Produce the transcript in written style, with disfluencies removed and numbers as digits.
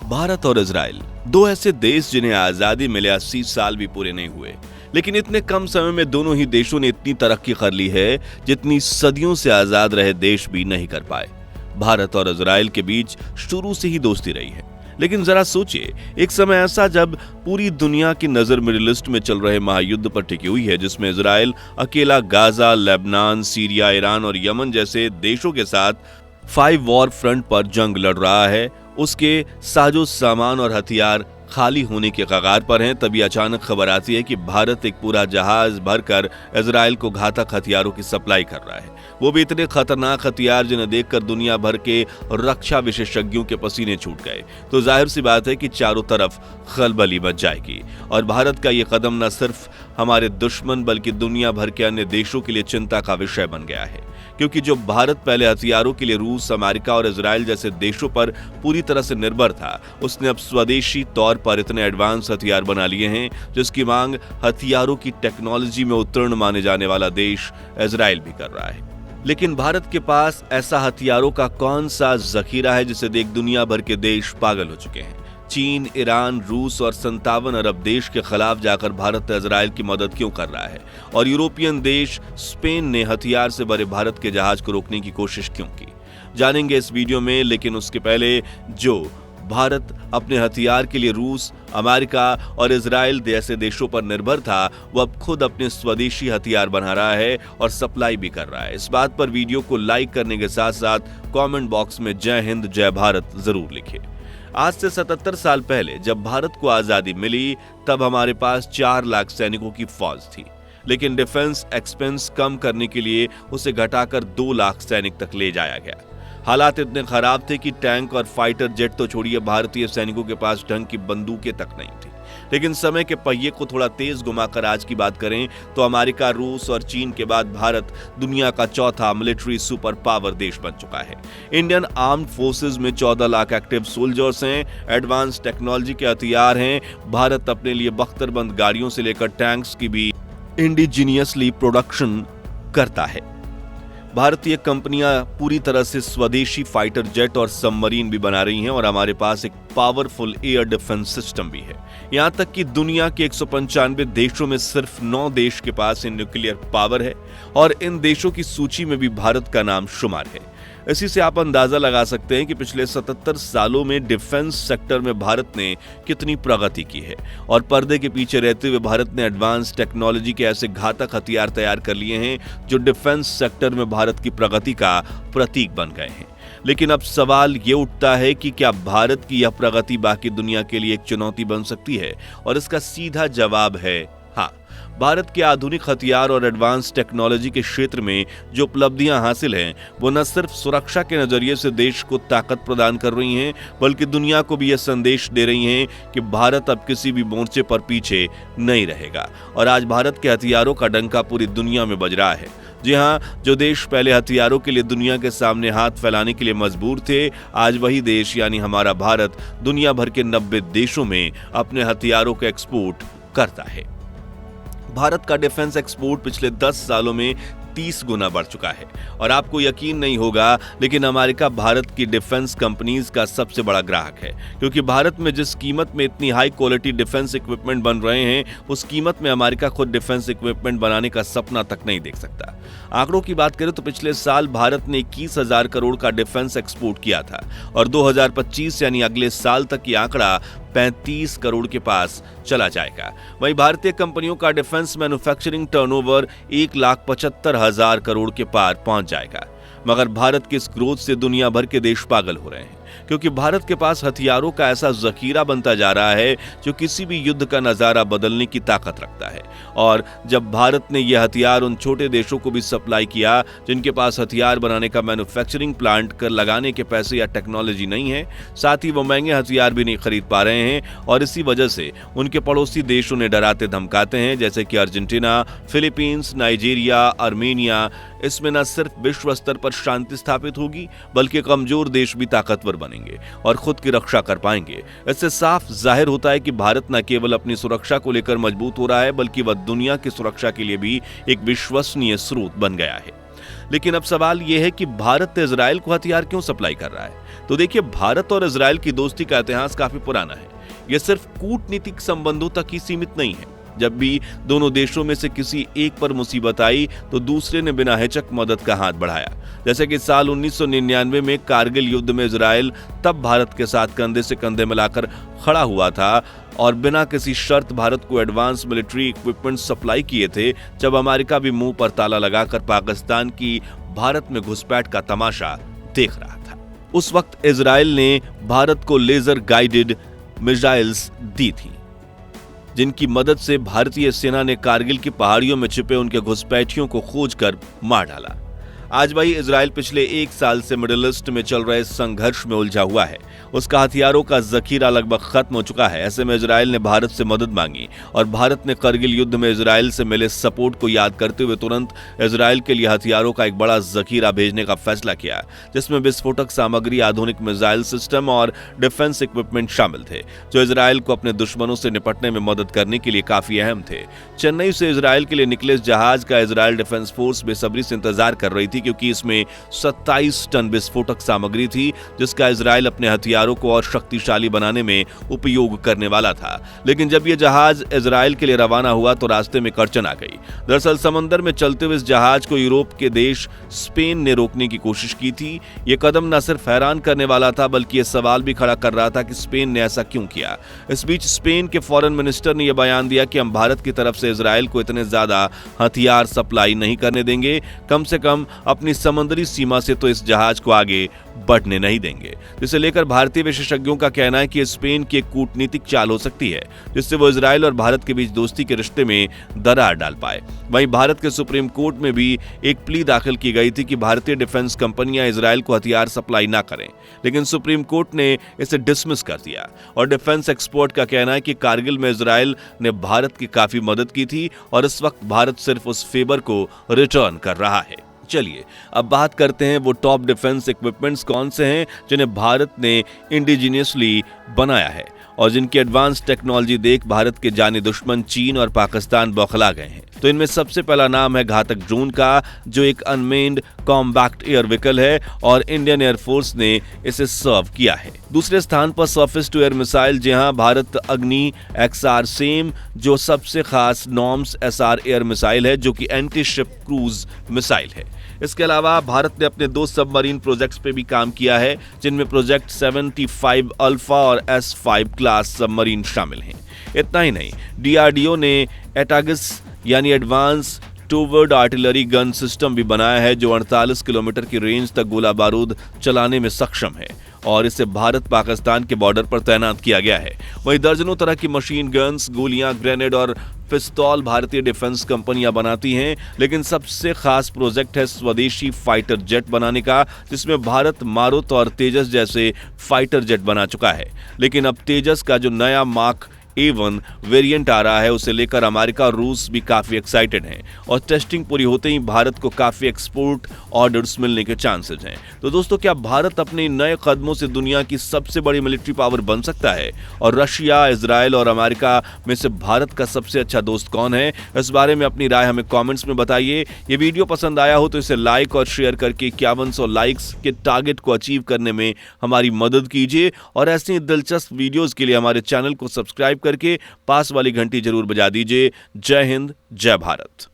भारत और इजराइल, दो ऐसे देश जिन्हें आजादी मिले 80 साल भी पूरे नहीं हुए, लेकिन इतने कम समय में दोनों ही देशों ने इतनी तरक्की कर ली है जितनी सदियों से आजाद रहे देश भी नहीं कर पाए। भारत और इजराइल के बीच शुरू से ही दोस्ती रही है, लेकिन जरा सोचिए, एक समय ऐसा जब पूरी दुनिया की नजर मिडिल ईस्ट में चल रहे महायुद्ध पर टिकी हुई है, जिसमें इजराइल अकेला गाजा, लेबनान, सीरिया, ईरान और यमन जैसे देशों के साथ 5 वॉर फ्रंट पर जंग लड़ रहा है, उसके साजो सामान और हथियार खाली होने के कगार पर हैं। तभी अचानक खबर आती है कि भारत एक पूरा जहाज भरकर इजराइल को घातक हथियारों की सप्लाई कर रहा है, वो भी इतने खतरनाक हथियार जिन्हें देखकर दुनिया भर के रक्षा विशेषज्ञों के पसीने छूट गए। तो जाहिर सी बात है कि चारों तरफ खलबली मच जाएगी और भारत का ये कदम न सिर्फ हमारे दुश्मन बल्कि दुनिया भर के अन्य देशों के लिए चिंता का विषय बन गया है, क्योंकि जो भारत पहले हथियारों के लिए रूस, अमेरिका और इजराइल जैसे देशों पर पूरी तरह से निर्भर था, उसने अब स्वदेशी तौर पर इतने एडवांस हथियार बना लिए हैं जिसकी मांग हथियारों की टेक्नोलॉजी में उत्तीर्ण माने जाने वाला देश इजराइल भी कर रहा है। लेकिन भारत के पास ऐसा हथियारों का कौन सा जखीरा है जिसे देख दुनिया भर के देश पागल हो चुके हैं। चीन, ईरान, रूस और 57 अरब देश के खिलाफ जाकर भारत इजराइल की मदद क्यों कर रहा है, और यूरोपियन देश स्पेन ने हथियार से भरे भारत के जहाज को रोकने की कोशिश क्यों की, जानेंगे इस वीडियो में। लेकिन उसके पहले, जो भारत अपने हथियार के लिए रूस, अमेरिका और इजराइल जैसे देशों पर निर्भर था, वो अब खुद अपने स्वदेशी हथियार बना रहा है और सप्लाई भी कर रहा है। इस बात पर वीडियो को लाइक करने के साथ साथ कमेंट बॉक्स में जय हिंद जय भारत जरूर लिखें। आज से 77 साल पहले जब भारत को आजादी मिली, तब हमारे पास 4 लाख सैनिकों की फौज थी, लेकिन डिफेंस एक्सपेंस कम करने के लिए उसे घटाकर 2 लाख सैनिक तक ले जाया गया। हालात इतने खराब थे कि टैंक और फाइटर जेट तो छोड़िए, भारतीय सैनिकों के पास ढंग की बंदूकें तक नहीं थी। लेकिन समय के पहिए को थोड़ा तेज घुमाकर आज की बात करें तो अमेरिका, रूस और चीन के बाद भारत दुनिया का चौथा मिलिट्री सुपर पावर देश बन चुका है। इंडियन आर्म्ड फोर्सेस में 14 लाख एक्टिव सोल्जर्स हैं, एडवांस टेक्नोलॉजी के हथियार हैं। भारत अपने लिए बख्तरबंद गाड़ियों से लेकर टैंक्स की भी इंडिजीनियसली प्रोडक्शन करता है। भारतीय कंपनियां पूरी तरह से स्वदेशी फाइटर जेट और सबमरीन भी बना रही हैं और हमारे पास एक पावरफुल एयर डिफेंस सिस्टम भी है। यहां तक कि दुनिया के 195 देशों में सिर्फ 9 देश के पास न्यूक्लियर पावर है और इन देशों की सूची में भी भारत का नाम शुमार है। इसी से आप अंदाजा लगा सकते हैं कि पिछले 77 सालों में डिफेंस सेक्टर में भारत ने कितनी प्रगति की है और पर्दे के पीछे रहते हुए भारत ने एडवांस टेक्नोलॉजी के ऐसे घातक हथियार तैयार कर लिए हैं जो डिफेंस सेक्टर में भारत की प्रगति का प्रतीक बन गए हैं। लेकिन अब सवाल ये उठता है कि क्या भारत की यह प्रगति बाकी दुनिया के लिए एक चुनौती बन सकती है, और इसका सीधा जवाब है हाँ। भारत के आधुनिक हथियार और एडवांस टेक्नोलॉजी के क्षेत्र में जो उपलब्धियां हासिल हैं, वो न सिर्फ सुरक्षा के नजरिए से देश को ताकत प्रदान कर रही हैं, बल्कि दुनिया को भी यह संदेश दे रही हैं कि भारत अब किसी भी मोर्चे पर पीछे नहीं रहेगा। और आज भारत के हथियारों का डंका पूरी दुनिया में बज रहा है। जी हाँ, जो देश पहले हथियारों के लिए दुनिया के सामने हाथ फैलाने के लिए मजबूर थे, आज वही देश यानी हमारा भारत दुनिया भर के 90 देशों में अपने हथियारों का एक्सपोर्ट करता है। भारत का डिफेंस एक्सपोर्ट पिछले 10 सालों में 30 गुना बढ़ चुका है और आपको यकीन नहीं होगा, लेकिन अमेरिका भारत की डिफेंस कंपनीज का सबसे बड़ा ग्राहक है, क्योंकि भारत में जिस कीमत में इतनी हाई क्वालिटी डिफेंस इक्विपमेंट बन रहे हैं, उस कीमत में अमेरिका खुद डिफेंस इक्विपमेंट बनाने का सपना तक नहीं देख सकता। आंकड़ों की बात करें तो पिछले साल भारत ने 21,000 करोड़ का डिफेंस एक्सपोर्ट किया था और 2025 यानी अगले साल तक ये आंकड़ा 35 करोड़ के पास चला जाएगा। वहीं भारतीय कंपनियों का डिफेंस मैन्युफैक्चरिंग टर्नओवर 1,75,000 करोड़ के पार पहुंच जाएगा। मगर भारत के इस ग्रोथ से दुनिया भर के देश पागल हो रहे हैं, क्योंकि भारत के पास हथियारों का ऐसा जखीरा बनता जा रहा है जो किसी भी युद्ध का नजारा बदलने की ताकत रखता है। और जब भारत ने यह हथियार उन छोटे देशों को भी सप्लाई किया जिनके पास हथियार बनाने का मैन्युफैक्चरिंग प्लांट कर लगाने के पैसे या टेक्नोलॉजी नहीं है, साथ ही वो महंगे हथियार भी नहीं खरीद पा रहे हैं, और इसी वजह से उनके पड़ोसी देश उन्हें डराते धमकाते हैं, जैसे कि अर्जेंटीना, फिलीपींस, नाइजीरिया, आर्मेनिया। इसमें न सिर्फ विश्व स्तर पर शांति स्थापित होगी, बल्कि कमजोर देश भी ताकतवर बनेंगे और खुद की रक्षा कर पाएंगे। इससे साफ जाहिर होता है कि भारत न केवल अपनी सुरक्षा को लेकर मजबूत हो रहा है, बल्कि वह दुनिया की सुरक्षा के लिए भी एक विश्वसनीय स्रोत बन गया है। लेकिन अब सवाल यह है कि भारत इजराइल को हथियार क्यों सप्लाई कर रहा है। तो देखिए, भारत और इजराइल की दोस्ती का इतिहास काफी पुराना है। यह सिर्फ कूटनीतिक संबंधों तक ही सीमित नहीं है। जब भी दोनों देशों में से किसी एक पर मुसीबत आई तो दूसरे ने बिना हिचक मदद का हाथ बढ़ाया। जैसे कि साल 1999 में कारगिल युद्ध में इजराइल तब भारत के साथ कंधे से कंधे मिलाकर खड़ा हुआ था और बिना किसी शर्त भारत को एडवांस मिलिट्री इक्विपमेंट सप्लाई किए थे, जब अमेरिका भी मुंह पर ताला लगाकर पाकिस्तान की भारत में घुसपैठ का तमाशा देख रहा था। उस वक्त इजराइल ने भारत को लेजर गाइडेड मिसाइल्स दी थी, जिनकी मदद से भारतीय सेना ने कारगिल की पहाड़ियों में छिपे उनके घुसपैठियों को खोजकर मार डाला। आज भाई इजराइल पिछले 1 साल से मिडिल ईस्ट में चल रहे संघर्ष में उलझा हुआ है। उसका हथियारों का जखीरा लगभग खत्म हो चुका है। ऐसे में इजराइल ने भारत से मदद मांगी और भारत ने करगिल युद्ध में इजराइल से मिले सपोर्ट को याद करते हुए तुरंत इजराइल के लिए हथियारों का एक बड़ा जखीरा भेजने का फैसला किया, जिसमें विस्फोटक सामग्री, आधुनिक मिसाइल सिस्टम और डिफेंस इक्विपमेंट शामिल थे, जो इजराइल को अपने दुश्मनों से निपटने में मदद करने के लिए काफी अहम थे। चेन्नई से इजराइल के लिए निकले इस जहाज का इजराइल डिफेंस फोर्स बेसब्री से इंतजार कर रही थी, क्योंकि इसमें 27 टन विस्फोटक सामग्री थी, जिसका इजराइल अपने हथियारों को और शक्तिशाली बनाने में उपयोग करने वाला था। लेकिन जब यह जहाज इजराइल के लिए रवाना हुआ तो रास्ते में अड़चन आ गई। दरअसल समंदर में चलते हुए इस जहाज को यूरोप के देश स्पेन ने रोकने की कोशिश की थी। यह कदम न सिर्फ हैरान करने वाला था, बल्कि यह सवाल भी खड़ा कर रहा था कि स्पेन ने ऐसा क्यों किया। इस बीच स्पेन के फॉरेन मिनिस्टर ने यह बयान दिया कि हम भारत की तरफ से इजराइल को इतने ज्यादा हथियार सप्लाई नहीं करने देंगे, कम से कम अपनी समुद्री सीमा से तो इस जहाज को आगे बढ़ने नहीं देंगे। जिसे लेकर भारतीय विशेषज्ञों का कहना है कि स्पेन की एक कूटनीतिक चाल हो सकती है, जिससे वो इजराइल और भारत के बीच दोस्ती के रिश्ते में दरार डाल पाए। वहीं भारत के सुप्रीम कोर्ट में भी एक प्ली दाखिल की गई थी कि भारतीय डिफेंस कंपनियां इजराइल को हथियार सप्लाई ना करें, लेकिन सुप्रीम कोर्ट ने इसे डिसमिस कर दिया। और डिफेंस एक्सपर्ट का कहना है कि कारगिल में इजराइल ने भारत की काफी मदद की थी और इस वक्त भारत सिर्फ उस फेवर को रिटर्न कर रहा है। चलिए अब बात करते हैं वो टॉप डिफेंस इक्विपमेंट्स कौन से हैं जिन्हें भारत ने इंडिजीनियसली बनाया है और जिनकी एडवांस टेक्नोलॉजी देख भारत के जाने दुश्मन चीन और पाकिस्तान बौखला गए हैं। तो इनमें सबसे पहला नाम है घातक ड्रोन का, जो एक अनमेन्ड कॉम्बैक्ट एयर व्हीकल है और इंडियन एयरफोर्स ने इसे सर्व किया है। दूसरे स्थान पर सरफेस टू एयर मिसाइल, जहां भारत अग्नि XR सेम, जो सबसे खास नॉर्म्स SR एयर मिसाइल है, जो कि एंटी शिप क्रूज मिसाइल है। इसके अलावा भारत ने अपने 2 सबमरीन प्रोजेक्ट्स पे भी काम किया है, जिनमें प्रोजेक्ट 75 अल्फा और S5 क्लास सबमरीन शामिल हैं। इतना ही नहीं, DRDO ने एटागिस यानी advance toward artillery gun system भी बनाया है, जो 48 किलोमीटर की रेंज तक गोला बारूद चलाने में सक्षम है और इसे भारत पाकिस्तान के बॉर्डर पर तैनात किया गया है। वहीं दर्जनों तरह की मशीन गन्स, गोलियां, ग्रेनेड और पिस्तौल भारतीय डिफेंस कंपनियां बनाती हैं, लेकिन सबसे खास प्रोजेक्ट है स्वदेशी फाइटर जेट बनाने का, जिसमें भारत मारुत और तेजस जैसे फाइटर जेट बना चुका है। लेकिन अब तेजस का जो नया मार्क A1 वेरिएंट आ रहा है, उसे लेकर अमेरिका और रूस भी काफी एक्साइटेड हैं और टेस्टिंग पूरी होते ही भारत को काफी एक्सपोर्ट ऑर्डर्स मिलने के चांसेस हैं। तो दोस्तों, क्या भारत अपने नए कदमों से दुनिया की सबसे बड़ी मिलिट्री पावर बन सकता है? और रशिया, इजराइल और अमेरिका में से भारत का सबसे अच्छा दोस्त कौन है? इस बारे में अपनी राय हमें कॉमेंट्स में बताइए। ये वीडियो पसंद आया हो तो इसे लाइक और शेयर करके 5100 लाइक्स के टारगेट को अचीव करने में हमारी मदद कीजिए और ऐसी दिलचस्प वीडियोस के लिए हमारे चैनल को सब्सक्राइब करके पास वाली घंटी जरूर बजा दीजिए। जय हिंद, जय भारत।